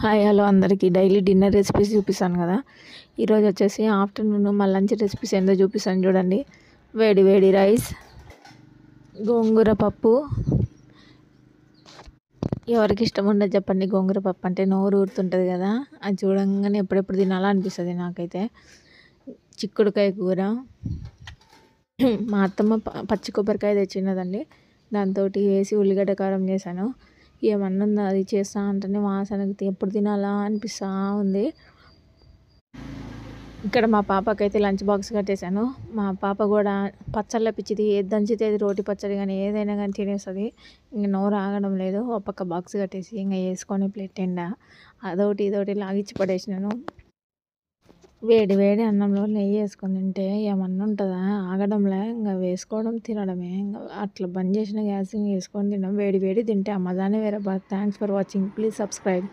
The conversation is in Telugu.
హాయ్ హలో అందరికీ డైలీ డిన్నర్ రెసిపీస్ చూపిస్తాను కదా. ఈరోజు వచ్చేసి ఆఫ్టర్నూన్ మా లంచ్ రెసిపీస్ ఏందో చూపిస్తాను చూడండి. వేడి వేడి రైస్, గోంగూర పప్పు. ఎవరికి ఇష్టం ఉండదు చెప్పండి, గోంగూర పప్పు అంటే నోరు ఊరుతుంటుంది కదా. అది చూడంగానే ఎప్పుడెప్పుడు తినాలా అనిపిస్తుంది నాకైతే. చిక్కుడుకాయ కూర, మా అత్తమ్మ పచ్చి కొబ్బరికాయ తెచ్చినదండి, దాంతో వేసి ఉల్లిగడ్డ కారం చేశాను. ఏమన్నా ఉందా అది చేస్తా అంటేనే వాసనకి ఎప్పుడు తినాలా అనిపిస్తూ ఉంది. ఇక్కడ మా పాపకైతే లంచ్ బాక్స్ కట్టేశాను. మా పాప కూడా పచ్చళ్ళ పిచ్చిది, ఏది దంచితే అది రోటి పచ్చడి కానీ ఏదైనా కానీ తినేస్తుంది. ఇంక నోరు ఆగడం లేదు. ఒక పక్క బాక్స్ కట్టేసి ఇంకా వేసుకొని ప్లేట్ నిండా అదొకటి ఇదొకటి లాగిచ్చి పడేసినాను. వేడి వేడి అన్నంలో నెయ్యి వేసుకొని తింటే ఏమన్నా ఉంటుందా, ఆగడంలే. ఇంకా వేసుకోవడం తినడమే. ఇంకా అట్లా బంద్ చేసిన గ్యాస్ వేసుకొని తినడం, వేడి వేడి తింటే ఆ మజానే వేరే. Thanks for watching, please subscribe.